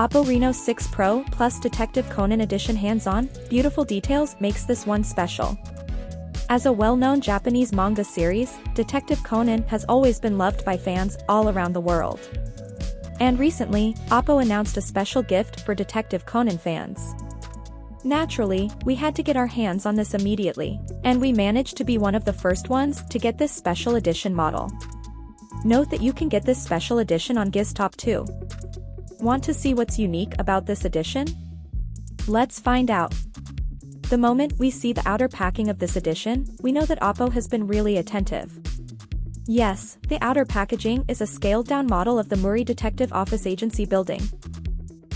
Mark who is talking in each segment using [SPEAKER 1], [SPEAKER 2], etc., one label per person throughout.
[SPEAKER 1] OPPO Reno6 Pro plus Detective Conan Edition hands-on, beautiful details makes this one special. As a well-known Japanese manga series, Detective Conan has always been loved by fans all around the world. And recently, OPPO announced a special gift for Detective Conan fans. Naturally, we had to get our hands on this immediately, and we managed to be one of the first ones to get this special edition model. Note that you can get this special edition on Giztop too. Want to see what's unique about this edition? Let's find out. The moment we see the outer packing of this edition, we know that OPPO has been really attentive. Yes, the outer packaging is a scaled-down model of the Mouri Detective Office Agency building.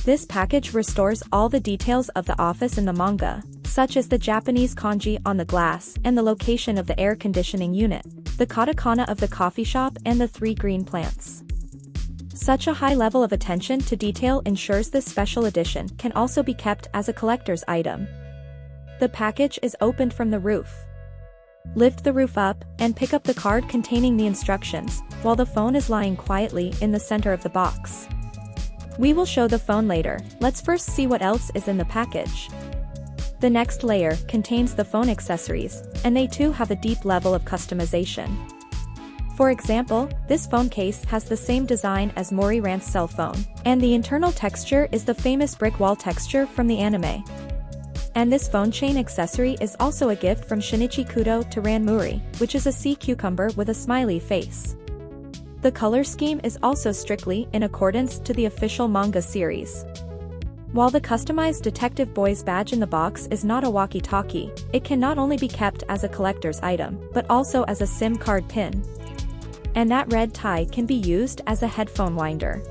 [SPEAKER 1] This package restores all the details of the office in the manga, such as the Japanese Kanji on the glass and the location of the air conditioning unit, the katakana of the coffee shop and the 3 green plants. Such a high level of attention to detail ensures this special edition can also be kept as a collector's item. The package is opened from the roof. Lift the roof up and pick up the card containing the instructions, while the phone is lying quietly in the center of the box. We will show the phone later. Let's first see what else is in the package. The next layer contains the phone accessories, and they too have a deep level of customization. For example, this phone case has the same design as Mouri Ran's cell phone, and the internal texture is the famous brick wall texture from the anime. And this phone chain accessory is also a gift from Shinichi Kudo to Ran Mouri, which is a sea cucumber with a smiley face. The color scheme is also strictly in accordance to the official manga series. While the customized Detective Boy's badge in the box is not a walkie-talkie, it can not only be kept as a collector's item, but also as a SIM card pin. And that red tie can be used as a headphone winder.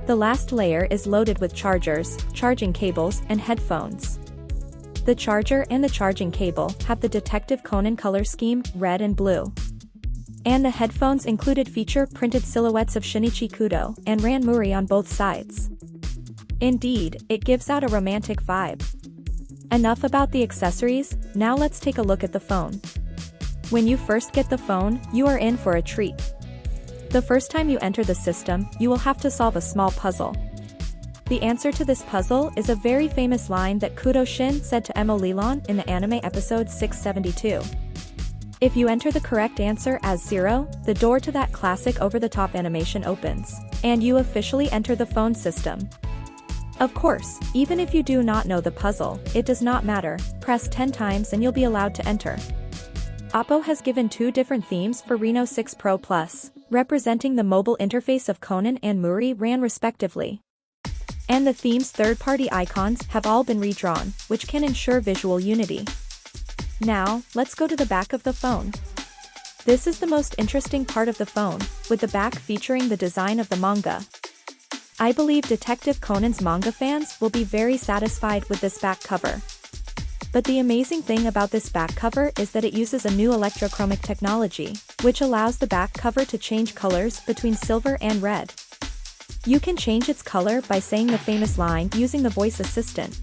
[SPEAKER 1] The last layer is loaded with chargers, charging cables, and headphones. The charger and the charging cable have the Detective Conan color scheme, red and blue. And the headphones included feature printed silhouettes of Shinichi Kudo and Ran Mouri on both sides. Indeed, it gives out a romantic vibe. Enough about the accessories, now let's take a look at the phone. When you first get the phone, you are in for a treat. The first time you enter the system, you will have to solve a small puzzle. The answer to this puzzle is a very famous line that Kudo Shin said to Emo Leland in the anime episode 672. If you enter the correct answer as 0, the door to that classic over-the-top animation opens, and you officially enter the phone system. Of course, even if you do not know the puzzle, it does not matter, press 10 times and you'll be allowed to enter. OPPO has given 2 different themes for Reno6 Pro Plus, representing the mobile interface of Conan and Mouri Ran respectively. And the theme's third-party icons have all been redrawn, which can ensure visual unity. Now, let's go to the back of the phone. This is the most interesting part of the phone, with the back featuring the design of the manga. I believe Detective Conan's manga fans will be very satisfied with this back cover. But the amazing thing about this back cover is that it uses a new electrochromic technology, which allows the back cover to change colors between silver and red. You can change its color by saying the famous line using the voice assistant.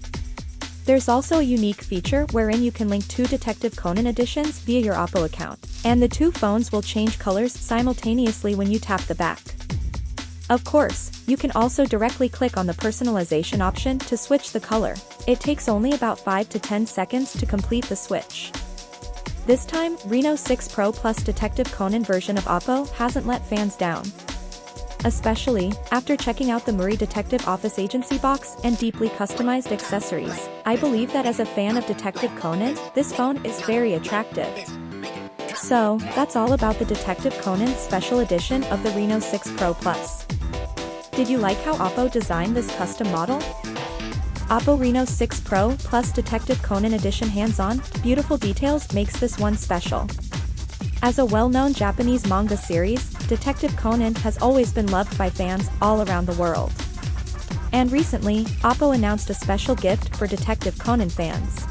[SPEAKER 1] There's also a unique feature wherein you can link 2 Detective Conan editions via your OPPO account, and the 2 phones will change colors simultaneously when you tap the back. Of course, you can also directly click on the personalization option to switch the color. It takes only about 5 to 10 seconds to complete the switch. This time, Reno6 Pro plus Detective Conan version of OPPO hasn't let fans down. Especially, after checking out the Mouri Detective Office Agency box and deeply customized accessories, I believe that as a fan of Detective Conan, this phone is very attractive. So, that's all about the Detective Conan special edition of the Reno6 Pro Plus. Did you like how OPPO designed this custom model? OPPO Reno6 Pro plus Detective Conan Edition hands-on, beautiful details makes this one special. As a well-known Japanese manga series, Detective Conan has always been loved by fans all around the world. And recently, OPPO announced a special gift for Detective Conan fans.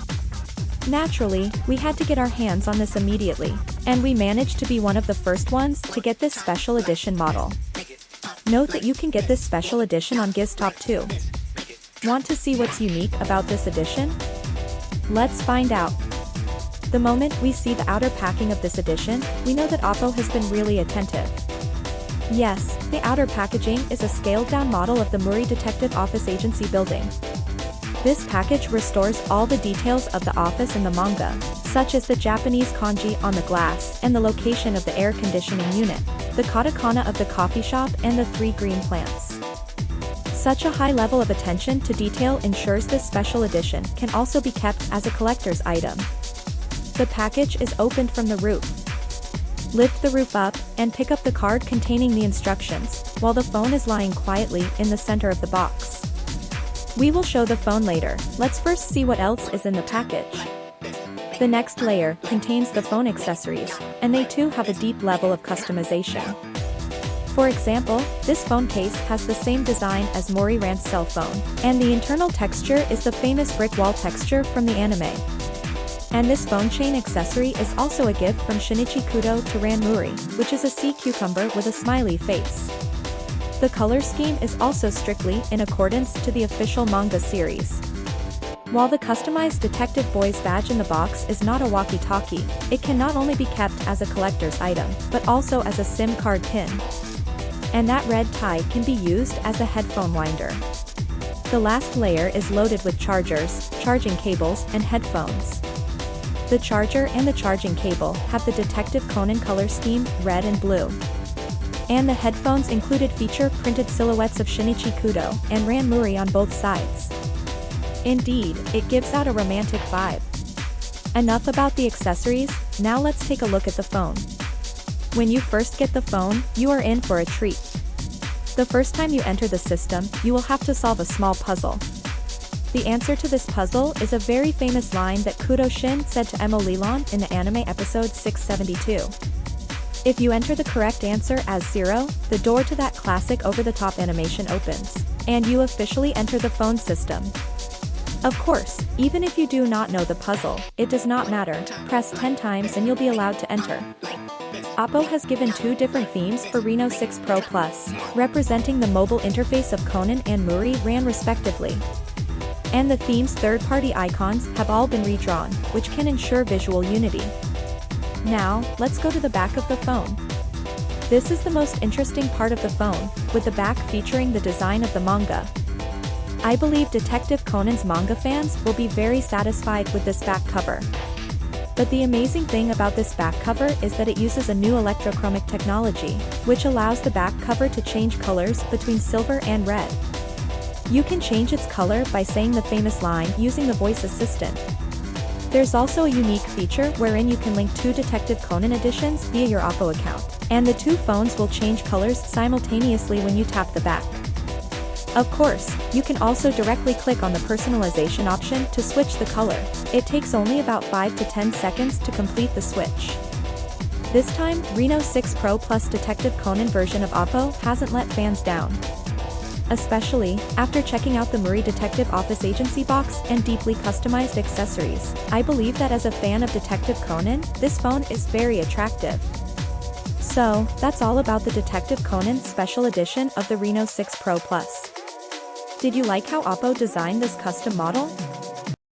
[SPEAKER 1] Naturally, we had to get our hands on this immediately, and we managed to be one of the first ones to get this special edition model. Note that you can get this special edition on Giztop too. Want to see what's unique about this edition? Let's find out. The moment we see the outer packing of this edition, we know that OPPO has been really attentive. Yes, the outer packaging is a scaled-down model of the Mouri Detective Office Agency building. This package restores all the details of the office in the manga, such as the Japanese Kanji on the glass and the location of the air conditioning unit, the katakana of the coffee shop and the 3 green plants. Such a high level of attention to detail ensures this special edition can also be kept as a collector's item. The package is opened from the roof. Lift the roof up and pick up the card containing the instructions, while the phone is lying quietly in the center of the box. We will show the phone later. Let's first see what else is in the package. The next layer contains the phone accessories, and they too have a deep level of customization. For example, this phone case has the same design as Mouri Ran's cell phone, and the internal texture is the famous brick wall texture from the anime. And this phone chain accessory is also a gift from Shinichi Kudo to Ran Mouri, which is a sea cucumber with a smiley face. The color scheme is also strictly in accordance to the official manga series. While the customized Detective Boy's badge in the box is not a walkie-talkie, it can not only be kept as a collector's item, but also as a SIM card pin. And that red tie can be used as a headphone winder. The last layer is loaded with chargers, charging cables, and headphones. The charger and the charging cable have the Detective Conan color scheme, red and blue. And the headphones included feature printed silhouettes of Shinichi Kudo and Ran Mouri on both sides. Indeed, it gives out a romantic vibe. Enough about the accessories, now let's take a look at the phone. When you first get the phone, you are in for a treat. The first time you enter the system, you will have to solve a small puzzle. The answer to this puzzle is a very famous line that Kudo Shin said to Emo Leland in the anime episode 672. If you enter the correct answer as 0, the door to that classic over-the-top animation opens, and you officially enter the phone system. Of course, even if you do not know the puzzle, it does not matter, press 10 times and you'll be allowed to enter. OPPO has given 2 different themes for Reno6 Pro Plus, representing the mobile interface of Conan and Mouri Ran respectively. And the theme's third-party icons have all been redrawn, which can ensure visual unity. Now, let's go to the back of the phone. This is the most interesting part of the phone, with the back featuring the design of the manga. I believe Detective Conan's manga fans will be very satisfied with this back cover. But the amazing thing about this back cover is that it uses a new electrochromic technology, which allows the back cover to change colors between silver and red. You can change its color by saying the famous line using the voice assistant. There's also a unique feature wherein you can link 2 Detective Conan editions via your OPPO account, and the 2 phones will change colors simultaneously when you tap the back. Of course, you can also directly click on the personalization option to switch the color. It takes only about 5 to 10 seconds to complete the switch. This time, Reno6 Pro Plus Detective Conan version of OPPO hasn't let fans down. Especially, after checking out the Mouri Detective Office Agency box and deeply customized accessories, I believe that as a fan of Detective Conan, this phone is very attractive. So, that's all about the Detective Conan special edition of the Reno6 Pro Plus. Did you like how OPPO designed this custom model?